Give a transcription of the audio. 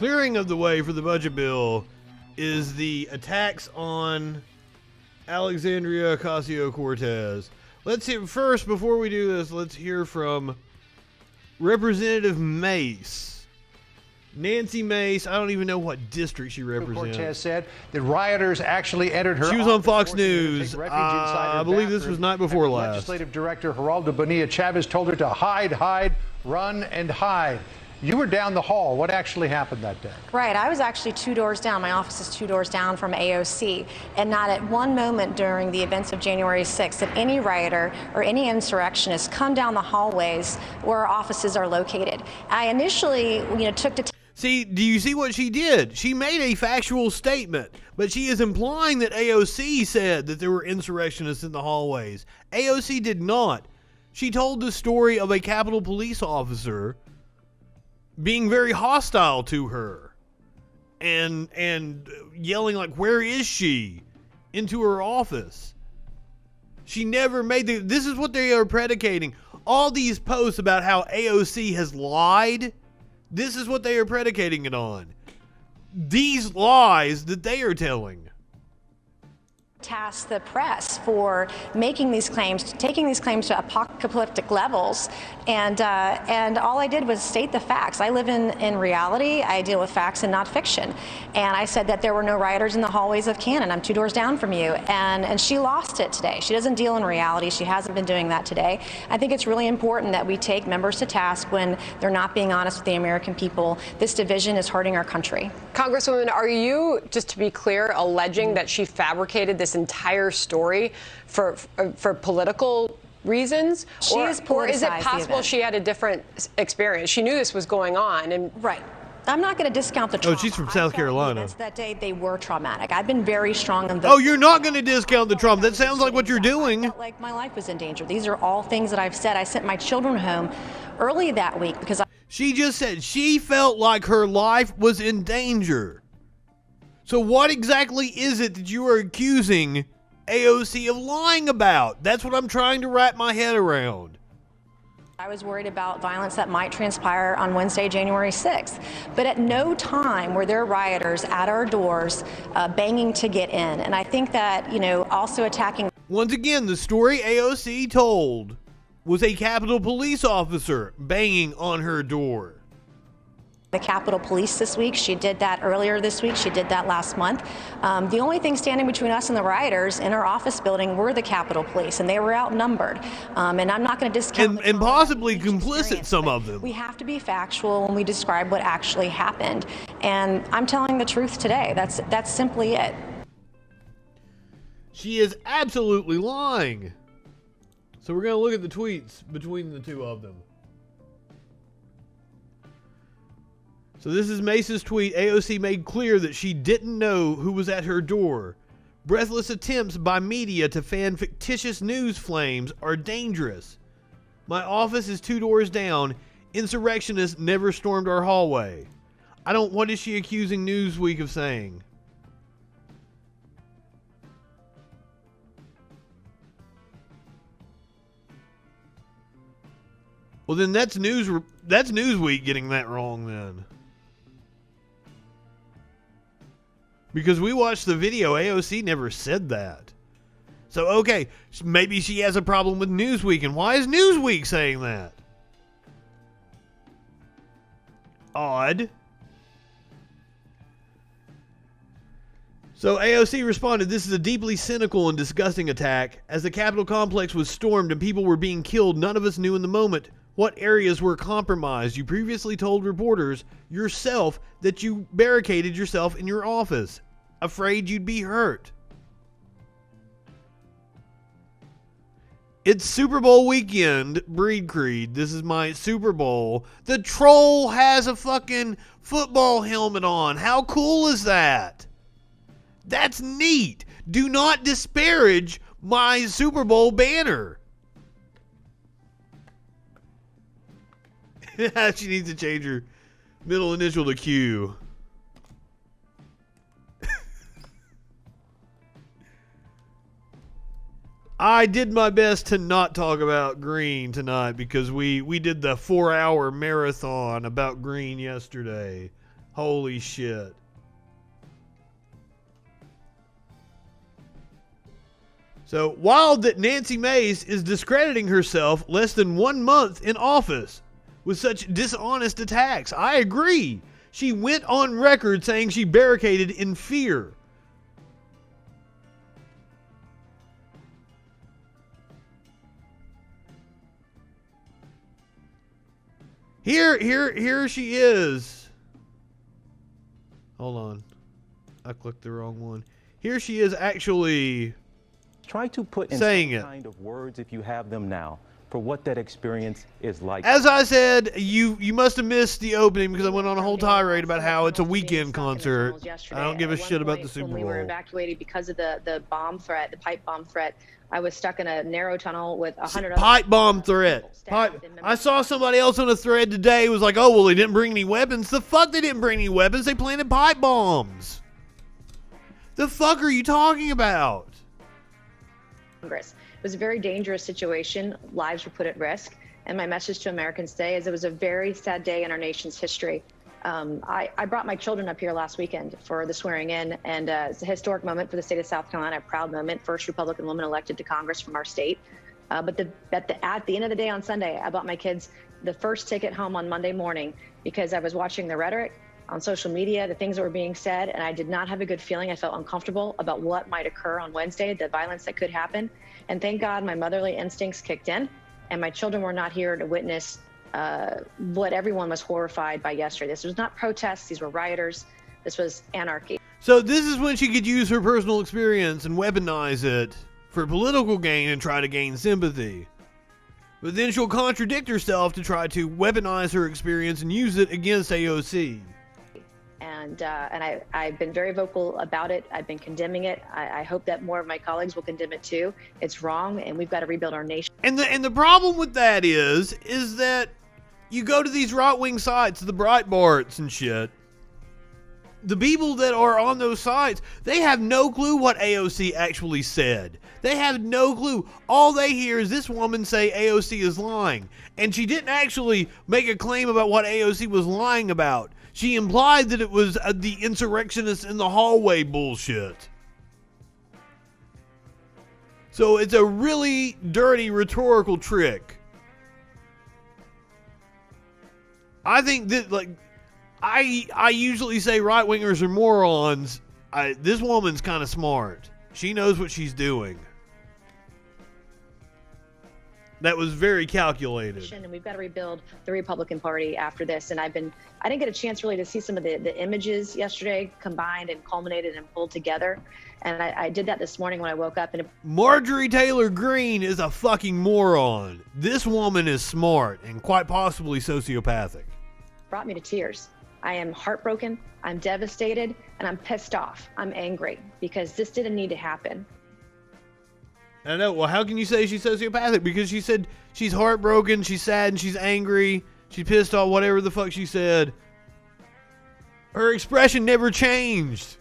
clearing of the way for the budget bill is the attacks on Alexandria Ocasio-Cortez. Let's hear first, before we do this, let's hear from Representative Mace. Nancy Mace, I don't even know what district she represents. Cortez said that rioters actually entered her. She was on Fox News. I believe this was night before last. Legislative Director Geraldo Bonilla Chavez told her to hide, run, and hide. You were down the hall. What actually happened that day? Right. I was actually 2 doors down. My office is 2 doors down from AOC. And not at one moment during the events of January 6th did any rioter or any insurrectionist come down the hallways where our offices are located. I initially, took to... See, do you see what she did? She made a factual statement, but she is implying that AOC said that there were insurrectionists in the hallways. AOC did not. She told the story of a Capitol Police officer being very hostile to her and yelling like, "Where is she?" into her office. She never made this is what they are predicating. All these posts about how AOC has lied, this is what they are predicating it on. These lies that they are telling. Task the press for making these claims, taking these claims to apocalyptic levels, and all I did was state the facts. I live in reality. I deal with facts and not fiction. And I said that there were no rioters in the hallways of Cannon. I'm 2 doors down from you, and she lost it today. She doesn't deal in reality. She hasn't been doing that today. I think it's really important that we take members to task when they're not being honest with the American people. This division is hurting our country. Congresswoman, are you, just to be clear, alleging that she fabricated this entire story for political reasons? Or is it possible she had a different experience? She knew this was going on. And right. I'm not going to discount the trauma. Oh, she's from South Carolina. That day they were traumatic. I've been very strong on Oh, you're not going to discount the trauma. That sounds like what you're doing. I felt like my life was in danger. These are all things that I've said. I sent my children home early that week because she just said she felt like her life was in danger. So what exactly is it that you are accusing AOC of lying about? That's what I'm trying to wrap my head around. I was worried about violence that might transpire on Wednesday, January 6th. But at no time were there rioters at our doors banging to get in. And I think that, also attacking... Once again, the story AOC told was a Capitol Police officer banging on her door. The Capitol Police this week. She did that earlier this week. She did that last month. The only thing standing between us and the rioters in our office building were the Capitol Police, and they were outnumbered. And I'm not going to discount... And possibly complicit, some of them. We have to be factual when we describe what actually happened. And I'm telling the truth today. That's simply it. She is absolutely lying. So we're going to look at the tweets between the two of them. So this is Mace's tweet. AOC made clear that she didn't know who was at her door. Breathless attempts by media to fan fictitious news flames are dangerous. My office is 2 doors down. Insurrectionists never stormed our hallway. What is she accusing Newsweek of saying? Well, then that's Newsweek getting that wrong then. Because we watched the video, AOC never said that. So, okay, maybe she has a problem with Newsweek, and why is Newsweek saying that? Odd. So AOC responded, "This is a deeply cynical and disgusting attack. As the Capitol complex was stormed and people were being killed, none of us knew in the moment what areas were compromised. You previously told reporters yourself that you barricaded yourself in your office, afraid you'd be hurt." It's Super Bowl weekend, Breed Creed. This is my Super Bowl. The troll has a fucking football helmet on. How cool is that? That's neat. Do not disparage my Super Bowl banner. She needs to change her middle initial to Q. I did my best to not talk about green tonight because we did the 4-hour marathon about green yesterday. Holy shit. So, wild that Nancy Mace is discrediting herself less than 1 month in office with such dishonest attacks. I agree. She went on record saying she barricaded in fear. Here she is. Hold on. I clicked the wrong one. Here she is actually try to put in saying some kind of words, if you have them now, for what that experience is like. As I said, you must have missed the opening because I went on a whole tirade about how it's a weekend concert. I don't give a shit about the Super Bowl. When we were evacuated because of the bomb threat, the pipe bomb threat, I was stuck in a narrow tunnel with 100 pipe bomb threat. I saw somebody else on a thread today was like, oh, well, they didn't bring any weapons. The fuck they didn't bring any weapons? They planted pipe bombs. The fuck are you talking about? Congress. It was a very dangerous situation. Lives were put at risk. And my message to Americans today is it was a very sad day in our nation's history. I brought my children up here last weekend for the swearing in, and it's a historic moment for the state of South Carolina, a proud moment, first Republican woman elected to Congress from our state. But at the end of the day on Sunday, I bought my kids the first ticket home on Monday morning because I was watching the rhetoric on social media, the things that were being said, and I did not have a good feeling. I felt uncomfortable about what might occur on Wednesday, the violence that could happen. And thank God my motherly instincts kicked in, and my children were not here to witness what everyone was horrified by yesterday. This was not protests. These were rioters. This was anarchy. So this is when she could use her personal experience and weaponize it for political gain and try to gain sympathy. But then she'll contradict herself to try to weaponize her experience and use it against AOC. And I've been very vocal about it. I've been condemning it. I hope that more of my colleagues will condemn it too. It's wrong, and we've got to rebuild our nation. And the problem with that is that you go to these right-wing sites, the Breitbarts and shit. The people that are on those sites, they have no clue what AOC actually said. They have no clue. All they hear is this woman say AOC is lying. And she didn't actually make a claim about what AOC was lying about. She implied that it was the insurrectionists in the hallway bullshit. So it's a really dirty rhetorical trick. I think that, like, I usually say right-wingers are morons. This woman's kind of smart. She knows what she's doing. That was very calculated. And we've got to rebuild the Republican Party after this. And I didn't get a chance really to see some of the images yesterday combined and culminated and pulled together. And I did that this morning when I woke up. And Marjorie Taylor Greene is a fucking moron. This woman is smart and quite possibly sociopathic. Brought me to tears. I am heartbroken, I'm devastated, and I'm pissed off. I'm angry because this didn't need to happen. I know. Well, how can you say she's sociopathic? Because she said she's heartbroken, she's sad, and she's angry. She's pissed off, whatever the fuck she said. Her expression never changed.